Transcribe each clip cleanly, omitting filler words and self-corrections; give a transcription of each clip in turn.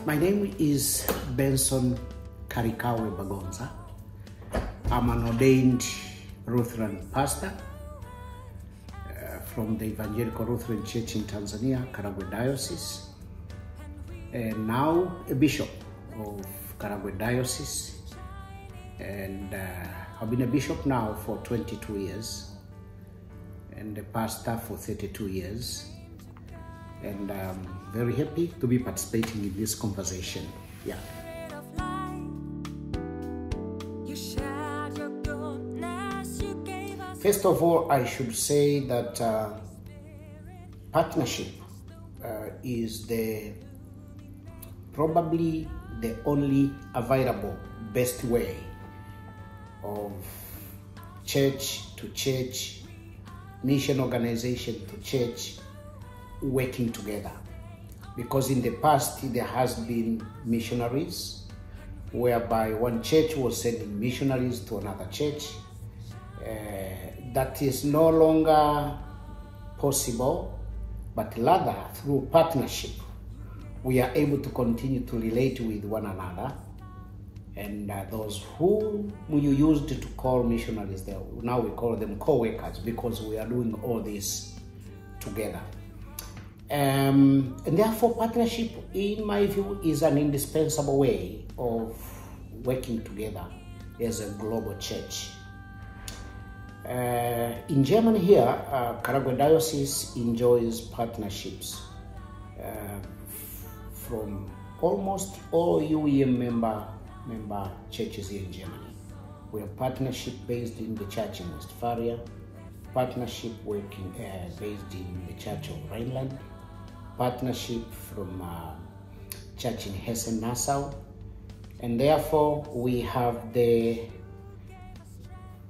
My name is Benson Karagwe Bagonza. I'm an ordained Lutheran pastor from the Evangelical-Lutheran Church in Tanzania, Karagwe Diocese, and now a bishop of Karagwe Diocese. And I've been a bishop now for 22 years and a pastor for 32 years. And I'm very happy to be participating in this conversation. Yeah. First of all, I should say that partnership is probably the only available best way of church to church, mission organization to church, working together. Because in the past there has been missionaries whereby one church was sending missionaries to another church. That is no longer possible, but rather through partnership we are able to continue to relate with one another. And those who you used to call missionaries, now we call them co-workers, because we are doing all this together. And therefore partnership, in my view, is an indispensable way of working together as a global church. In Germany here, Karagwe Diocese enjoys partnerships from almost all UEM member churches here in Germany. We have partnership based in the church in Westphalia, partnership working based in the Church of Rhineland, partnership from church in Hessen-Nassau, and therefore we have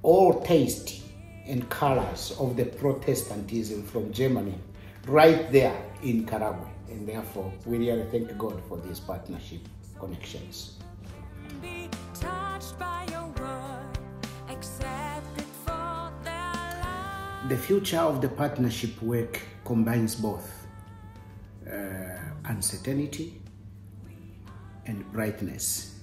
all taste and colors of the Protestantism from Germany right there in Karagwe, and therefore we really thank God for these partnership connections. Be touched by your word, accept it for their life. The future of the partnership work combines both uncertainty and brightness.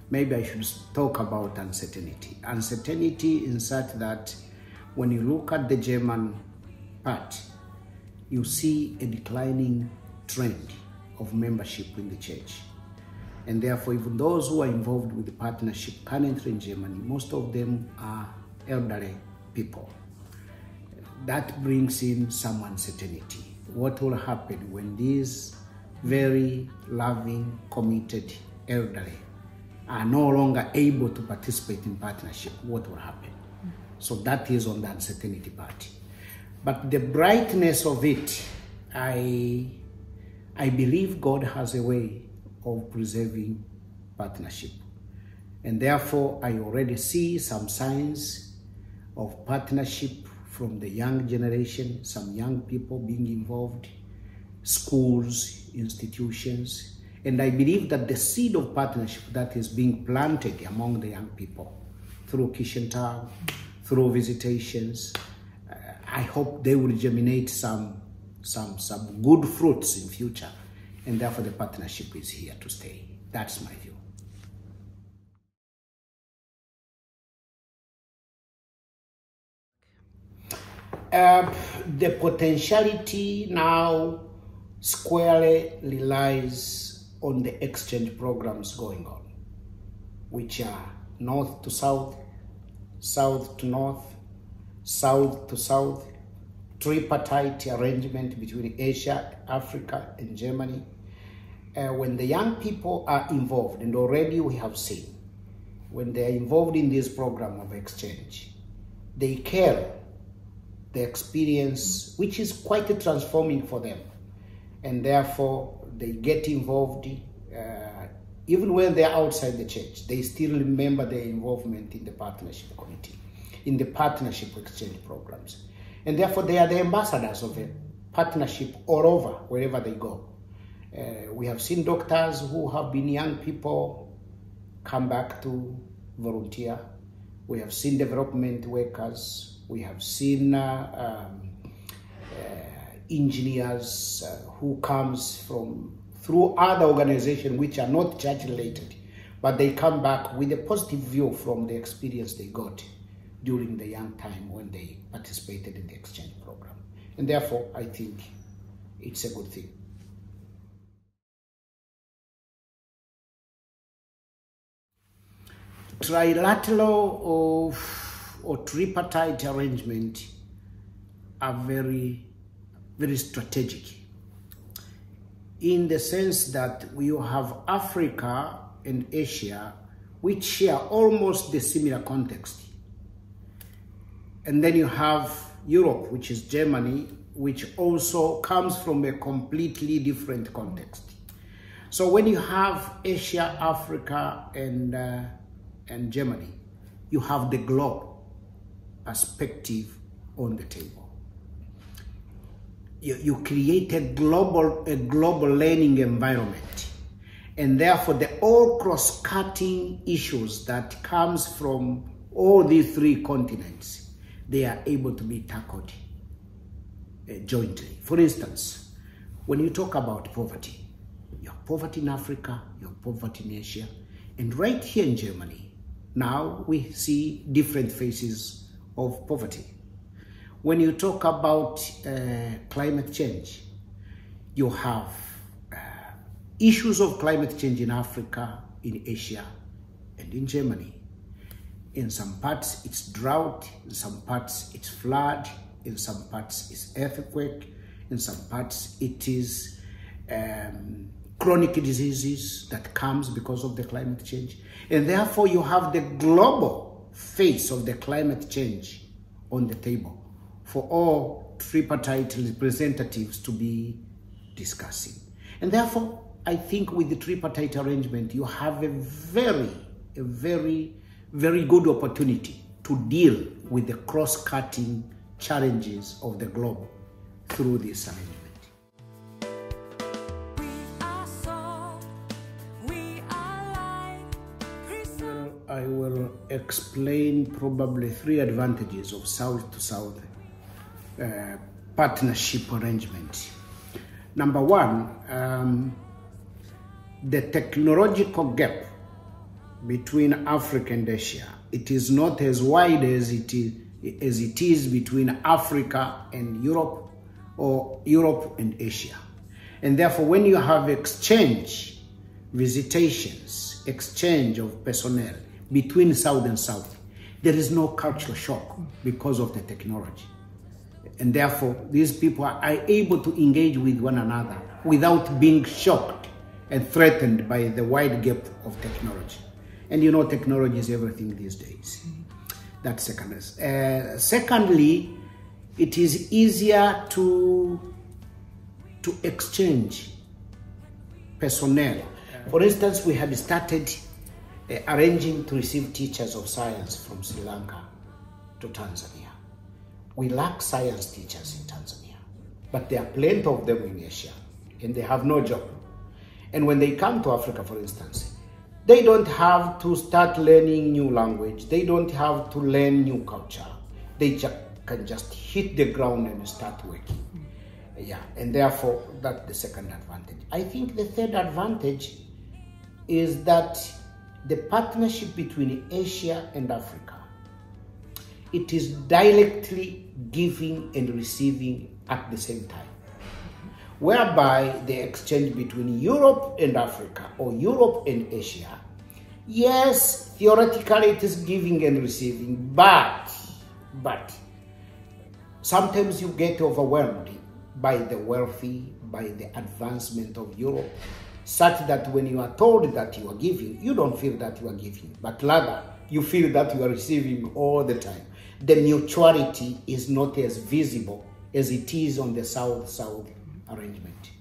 Maybe I should talk about uncertainty. Uncertainty in such that when you look at the German part, you see a declining trend of membership in the church. And therefore, even those who are involved with the partnership currently in Germany, most of them are elderly people. That brings in some uncertainty. What will happen when these very loving, committed elderly are no longer able to participate in partnership? What will happen? So that is on the uncertainty part. But the brightness of it, I believe God has a way of preserving partnership. And therefore, I already see some signs of partnership from the young generation, some young people being involved, schools, institutions. And I believe that the seed of partnership that is being planted among the young people through Kishental, through visitations, I hope they will germinate some good fruits in future. And therefore the partnership is here to stay. That's my view. The potentiality now squarely relies on the exchange programs going on, which are north to south, south to north, south to south, tripartite arrangement between Asia, Africa, and Germany. When the young people are involved, and already we have seen, when they are involved in this program of exchange, they carry the experience, which is quite transforming for them. And therefore, they get involved, even when they're outside the church, they still remember their involvement in the partnership committee, in the partnership exchange programs. And therefore, they are the ambassadors of a partnership all over, wherever they go. We have seen doctors who have been young people come back to volunteer. We have seen development workers We have seen engineers who comes through other organizations which are not church related, but they come back with a positive view from the experience they got during the young time when they participated in the exchange program. And therefore, I think it's a good thing. Trilateral or tripartite arrangement are very, very strategic, in the sense that you have Africa and Asia, which share almost the similar context. And then you have Europe, which is Germany, which also comes from a completely different context. So when you have Asia, Africa, and Germany, you have the globe perspective on the table. You create a global learning environment, and therefore the all cross-cutting issues that comes from all these three continents, they are able to be tackled jointly. For instance, when you talk about poverty, you have poverty in Africa, you have poverty in Asia, and right here in Germany, now we see different phases of poverty. When you talk about climate change, you have issues of climate change in Africa, in Asia, and in Germany. In some parts it's drought, in some parts it's flood, in some parts it's earthquake, in some parts it is chronic diseases that comes because of the climate change. And therefore you have the global face of the climate change on the table for all tripartite representatives to be discussing. And therefore, I think with the tripartite arrangement, you have a very good opportunity to deal with the cross-cutting challenges of the globe through this arrangement. I will explain probably three advantages of South-to-South partnership arrangement. Number one, the technological gap between Africa and Asia. It is not as wide as it is between Africa and Europe, or Europe and Asia. And therefore, when you have exchange, visitations, exchange of personnel between South and South, there is no cultural shock because of the technology. And therefore, these people are able to engage with one another without being shocked and threatened by the wide gap of technology. And you know, technology is everything these days. That's second. Secondly, it is easier to exchange personnel. For instance, we had started arranging to receive teachers of science from Sri Lanka to Tanzania. We lack science teachers in Tanzania, but there are plenty of them in Asia, and they have no job. And when they come to Africa, for instance, they don't have to start learning new language. They don't have to learn new culture. They can just hit the ground and start working. Yeah, and therefore, that's the second advantage. I think the third advantage is that the partnership between Asia and Africa, it is directly giving and receiving at the same time, whereby the exchange between Europe and Africa or Europe and Asia, yes, theoretically it is giving and receiving, but sometimes you get overwhelmed by the wealthy, by the advancement of Europe, such that when you are told that you are giving, you don't feel that you are giving, but rather you feel that you are receiving all the time. The mutuality is not as visible as it is on the South-South arrangement.